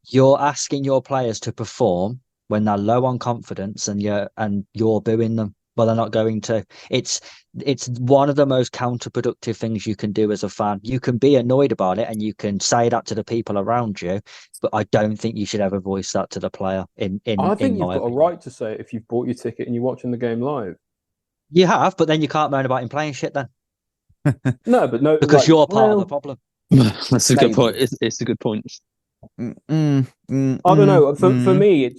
you're asking your players to perform when they're low on confidence, and you're booing them. Well, they're not going to. It's one of the most counterproductive things you can do as a fan. You can be annoyed about it, and you can say that to the people around you, but I don't think you should ever voice that to the player. I think you've got a right to say it if you've bought your ticket and you're watching the game live. You have, but then you can't moan about him playing shit then. No, because you're part of the problem. That's a good point. It's a good point. I don't know. For me,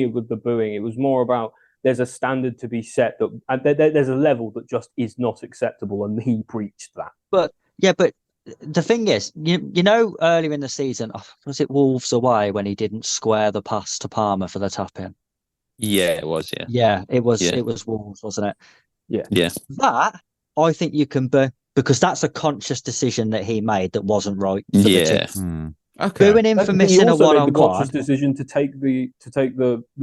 with the booing, it was more about there's a standard to be set that and there's a level that just is not acceptable, and he breached that. But the thing is, you know, earlier in the season, was it Wolves away when he didn't square the pass to Palmer for the tap in? Yeah, it was. Yeah, yeah, it was. Yeah. It was Wolves, wasn't it? Yeah. That I think you can boo, because that's a conscious decision that he made that wasn't right. For the team. Okay. Booing him for missing a one-on-one. The conscious decision to take the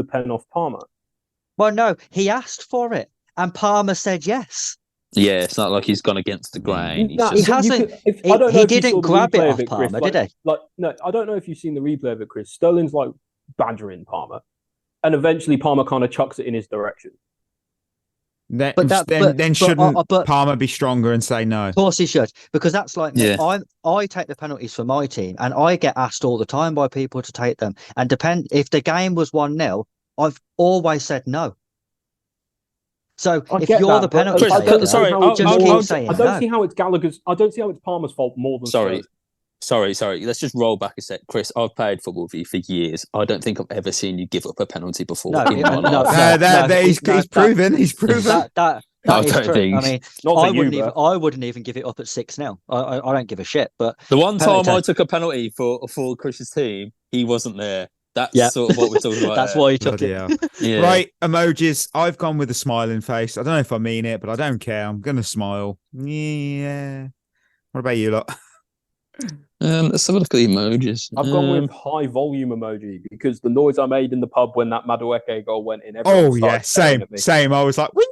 pen off Palmer. Well, no, he asked for it, and Palmer said yes. Yeah, it's not like he's gone against the grain. He hasn't. He didn't grab it off Palmer, did he? No, I don't know if you've seen the replay of it, Chris. Sterling's like badgering Palmer, and eventually Palmer kind of chucks it in his direction. Then shouldn't Palmer be stronger and say no? Of course he should, because that's like I take the penalties for my team, and I get asked all the time by people to take them. And if the game was 1-0, I've always said no. So if you're the penalty taker, I don't see how it's Gallagher's. I don't see how it's Palmer's fault more than. Sorry. Let's just roll back a sec, Chris. I've played football with you for years. I don't think I've ever seen you give up a penalty before. He's proven. He's proven. That is true. Think. I mean, I wouldn't even give it up at 6-0. I don't give a shit. But the one time I took a penalty for Chris's team, he wasn't there. That's sort of what we're talking about. That's why he took it. Yeah. Right, emojis. I've gone with a smiling face. I don't know if I mean it, but I don't care. I'm going to smile. Yeah. What about you lot? Let's have a look at the emojis. I've gone with high volume emoji because the noise I made in the pub when that Madueke goal went in. Same. I was like, whee!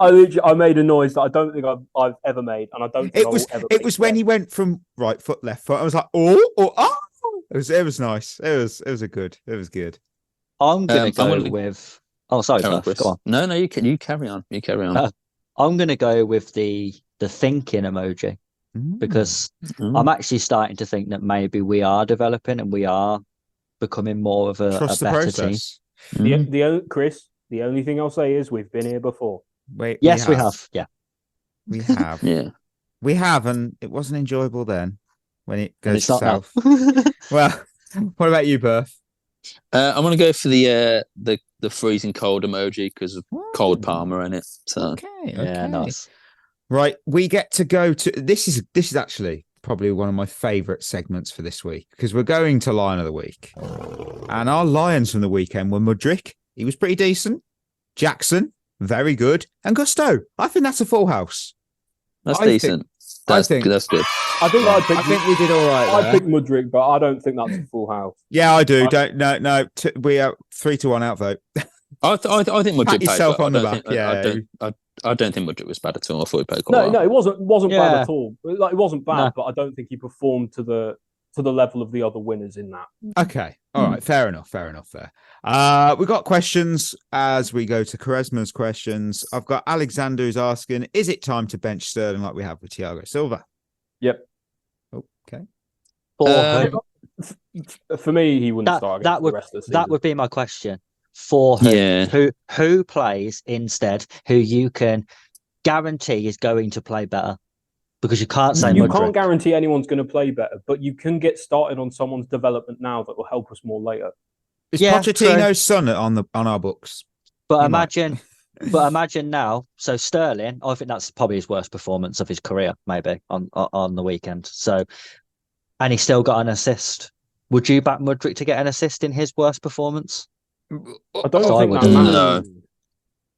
I made a noise that I don't think I've ever made, and I don't think it was when he went from right foot, left foot. I was like, oh. It was nice. It was good. I'm gonna go with. Oh, sorry, Chris. Go on. No, you carry on. You carry on. I'm gonna go with the thinking emoji because I'm actually starting to think that maybe we are developing and we are becoming more of a better team. Chris, the only thing I'll say is we've been here before. We have. Yeah, we have. Yeah, we have, and it wasn't enjoyable then. When it goes south. Well, what about you, Berth? I'm going to go for the freezing cold emoji because of cold Palmer in it. So okay. Yeah, nice. Right, we get to go to this is actually probably one of my favourite segments for this week because we're going to Lion of the Week, and our Lions from the weekend were Mudryk. He was pretty decent. Jackson, very good, and Gusto. I think that's a full house. That's decent. That's good. I think we did all right. I picked Mudryk, but I don't think that's a full house. Yeah, I do. We are 3-1 outvote. I think Mudryk pat yourself on the back. I don't think Mudryk was bad at all. I thought he played quite well. No, it wasn't bad at all. Like, it wasn't bad, but I don't think he performed to the level of the other winners in that. Okay, all right, fair enough. We got questions as we go to Quaresma's questions. I've got Alexander who's asking, is it time to bench Sterling like we have with Thiago Silva? Yep. Okay. For me, he wouldn't start against the rest of the season. That would be my question. For who? Yeah. Who plays instead, who you can guarantee is going to play better? Because you can't say you can't guarantee anyone's going to play better, but you can get started on someone's development now that will help us more later. Is Pochettino's son on our books? But imagine now. So Sterling, I think that's probably his worst performance of his career, maybe on the weekend. So, and he still got an assist. Would you back Mudryk to get an assist in his worst performance? I don't think that matters.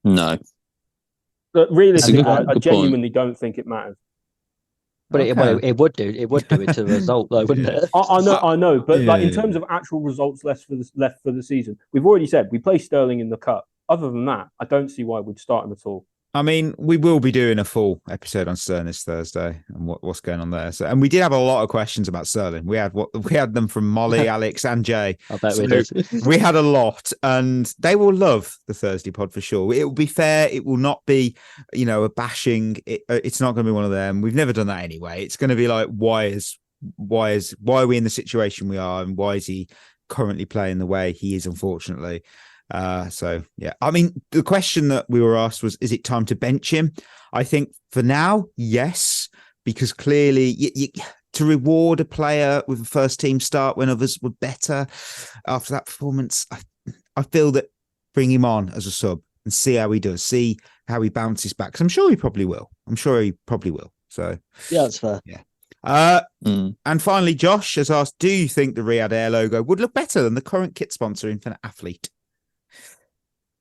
No. But realistically, I genuinely don't think it matters. But it would do. It would do it to the result, though, wouldn't it? I know. But in terms of actual results left for the season, we've already said we play Sterling in the cup. other than that, I don't see why we'd start him at all. I mean, we will be doing a full episode on Sterling this Thursday and what's going on there. So, and we did have a lot of questions about Sterling. We had them from Molly, Alex, and Jay. I bet we did. We had a lot, and they will love the Thursday pod for sure. It will be fair. It will not be, a bashing. It's not going to be one of them. We've never done that anyway. It's going to be like, why are we in the situation we are, and why is he currently playing the way he is, unfortunately. So yeah, I mean, the question that we were asked was, is it time to bench him? I think for now, yes, because clearly to reward a player with a first team start when others were better after that performance, I feel that bring him on as a sub and see how he does, see how he bounces back. 'Cause I'm sure he probably will. So yeah, that's fair. Yeah. And finally, Josh has asked, do you think the Riyadh Air logo would look better than the current kit sponsor, Infinite Athlete?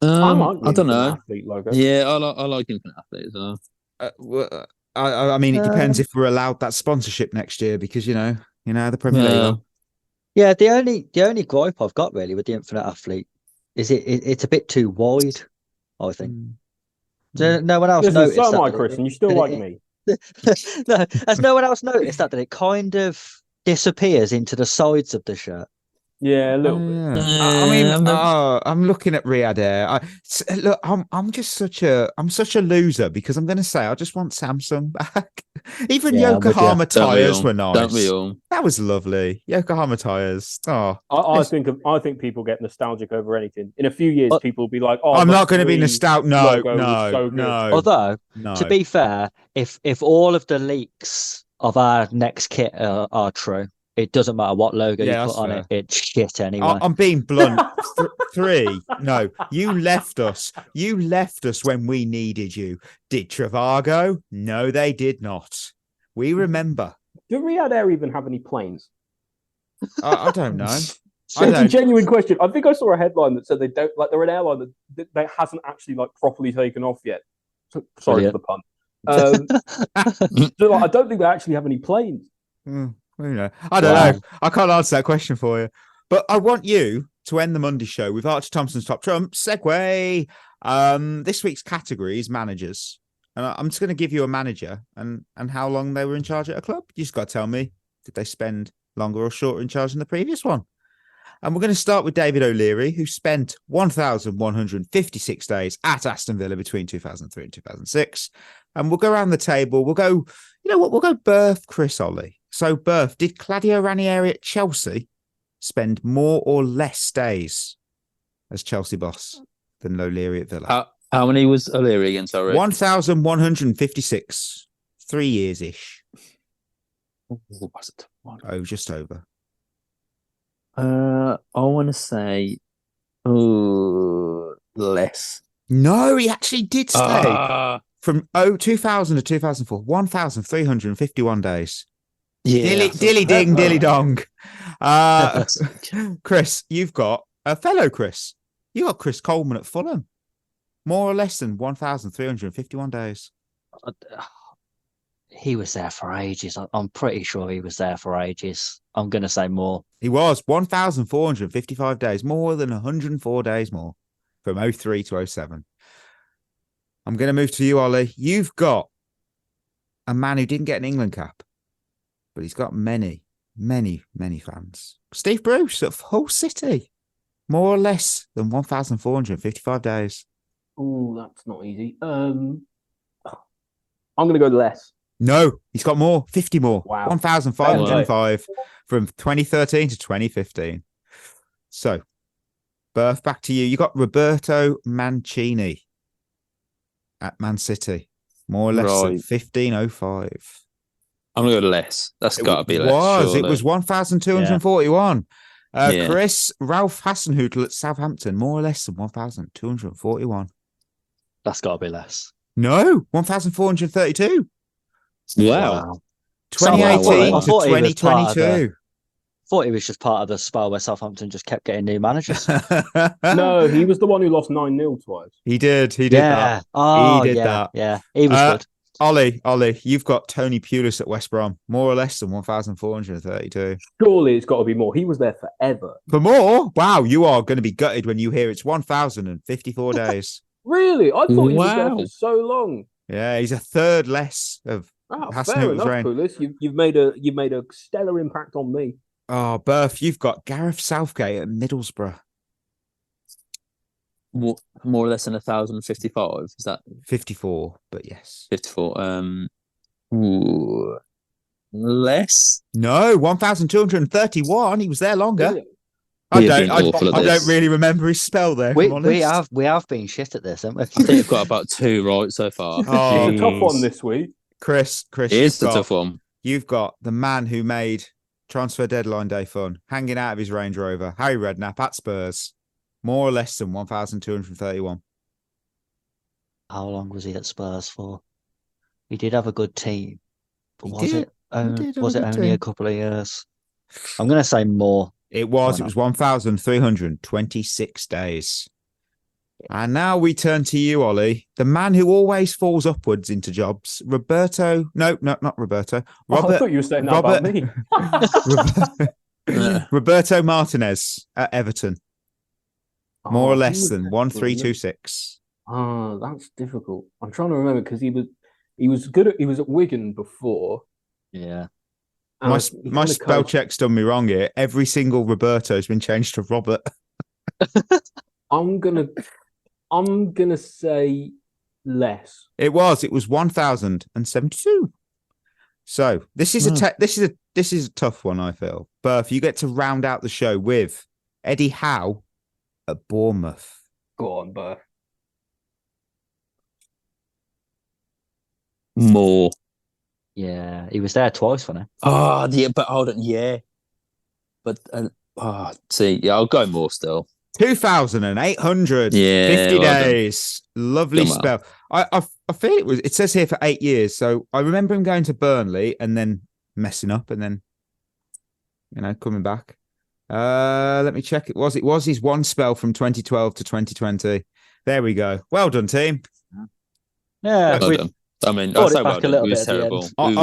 I like the I don't know. Athlete logo. Yeah, I like Infinite Athlete as well. I mean, it depends if we're allowed that sponsorship next year, because the Premier League. Are. Yeah, the only gripe I've got really with the Infinite Athlete is it's a bit too wide, I think. No one else noticed so that. am I, Chris, and you still like me. No, has no one else noticed that it kind of disappears into the sides of the shirt? Yeah, a little bit. I mean, I'm looking at Riyadh Air. Look, I'm such a loser, because I'm going to say I just want Samsung back. Even Yokohama tires were nice. Don't we all? That was lovely. Yokohama tires. Oh, I think people get nostalgic over anything. In a few years, people will be like, "Oh, I'm not going to be nostalgic." No. Although, to be fair, if all of the leaks of our next kit are true, it doesn't matter what logo you put on it. It's shit anyway. I'm being blunt. Three. No, you left us. You left us when we needed you. Did Travago? No, they did not. We remember. Do Riyadh Air even have any planes? I don't know. It's a genuine question. I think I saw a headline that said they don't, like, they're an airline that hasn't actually properly taken off yet. Sorry for the pun. So, I don't think they actually have any planes. I don't know. I can't answer that question for you. But I want you to end the Monday show with Archie Thompson's Top Trump segue. This week's category is managers. And I'm just going to give you a manager and how long they were in charge at a club. You just got to tell me, did they spend longer or shorter in charge than the previous one? And we're going to start with David O'Leary, who spent 1,156 days at Aston Villa between 2003 and 2006. And we'll go around the table. We'll go, we'll go Berth, Chris, Ollie. So, Berth, did Claudio Ranieri at Chelsea spend more or less days as Chelsea boss than O'Leary at Villa? How many was O'Leary again, sorry? 1,156. 3 years-ish. Was it? Oh, just over. I want to say less. No, he actually did stay from 2000 to 2004. 1,351 days. Yeah, dilly ding, dilly dong. Chris, you've got a fellow Chris. You got Chris Coleman at Fulham. More or less than 1,351 days. He was there for ages. I'm pretty sure he was there for ages. I'm going to say more. He was 1,455 days, more than 104 days more from 03 to 07. I'm going to move to you, Ollie. You've got a man who didn't get an England cap, but he's got many, many, many fans. Steve Bruce at Hull City. More or less than 1,455 days. Oh, that's not easy. I'm going to go less. No, he's got more. 50 more. Wow. 1,505 from 2013 to 2015. So, Berth, back to you. You got Roberto Mancini at Man City. More or less than 1,505. I'm going to go less. That's got to be less. It was 1,241. Chris, Ralph Hasenhüttl at Southampton. More or less than 1,241. That's got to be less. No, 1,432. Wow. 2018 to 2022. Thought he was just part of the spell where Southampton just kept getting new managers. No, he was the one who lost 9-0 twice. He did that. Oh, he did that. Yeah, he was good. Ollie, you've got Tony Pulis at West Brom, more or less than 1,432. Surely it's got to be more. He was there forever. For more? Wow, you are going to be gutted when you hear it's 1,054 days. Really? I thought he was there for so long. Yeah, he's a third less of fair enough, Pulis. You've made a stellar impact on me. Oh, Berth, you've got Gareth Southgate at Middlesbrough. More or less than 1,055. Is that 54? But yes, 54. Less. No, 1,231. He was there longer. Yeah. I don't really remember his spell there. We have been shit at this, haven't we? I think we've got about 2 right so far. Oh, it's a tough one this week. Chris, it's a tough one. You've got the man who made transfer deadline day fun, hanging out of his Range Rover, Harry Redknapp at Spurs, more or less than 1,231. How long was he at Spurs for? He did have a good team, but was it only a couple of years? I'm going to say more. It was 1,326 days. And now we turn to you, Ollie, the man who always falls upwards into jobs. Roberto. No, not Roberto. I thought you were saying that about me. Roberto Martinez at Everton. More or less than 1,326. That's difficult. I'm trying to remember because he was good. He was at Wigan before. Yeah. My spell check's done me wrong here. Every single Roberto's been changed to Robert. I'm gonna say less. It was 1,072. So this is a tough one, I feel. Berth, you get to round out the show with Eddie Howe at Bournemouth. Go on, Berth. More. Yeah, he was there twice, wasn't he? Oh, yeah, but hold on, yeah. But I'll go more still. 2,850 days. Lovely spell. I feel it says here for 8 years. So I remember him going to Burnley and then messing up and then, coming back. Let me check. It was his one spell from 2012 to 2020. There we go. Well done, team. Yeah. Well done. I mean, Brought I it back a little it was bit at the terrible. end.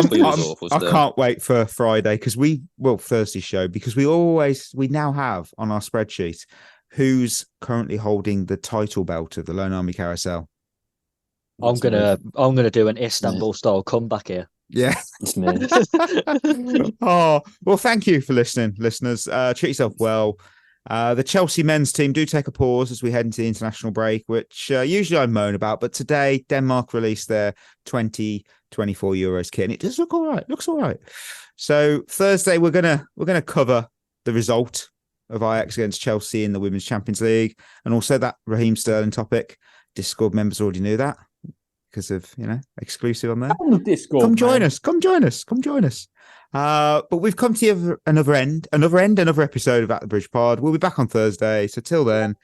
I can't wait for Friday Thursday show because we now have on our spreadsheet who's currently holding the title belt of the Lone Army Carousel. I'm gonna do an Istanbul style comeback here. Yeah. It's me. Oh, well, thank you for listening, listeners. Treat yourself well. The Chelsea men's team do take a pause as we head into the international break, which usually I moan about. But today, Denmark released their 2024 Euros kit, and it does look all right. Looks all right. So Thursday, we're gonna cover the result of Ajax against Chelsea in the Women's Champions League, and also that Raheem Sterling topic. Discord members already knew that because of exclusive on there. On the Discord, come join us. But we've come to another episode of At the Bridge Pod. We'll be back on Thursday. So till then,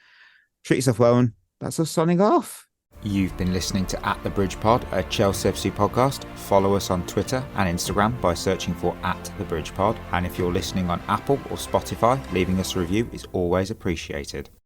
treat yourself well, and that's us signing off. You've been listening to At the Bridge Pod, a Chelsea FC podcast. Follow us on Twitter and Instagram by searching for At the Bridge Pod. And if you're listening on Apple or Spotify, leaving us a review is always appreciated.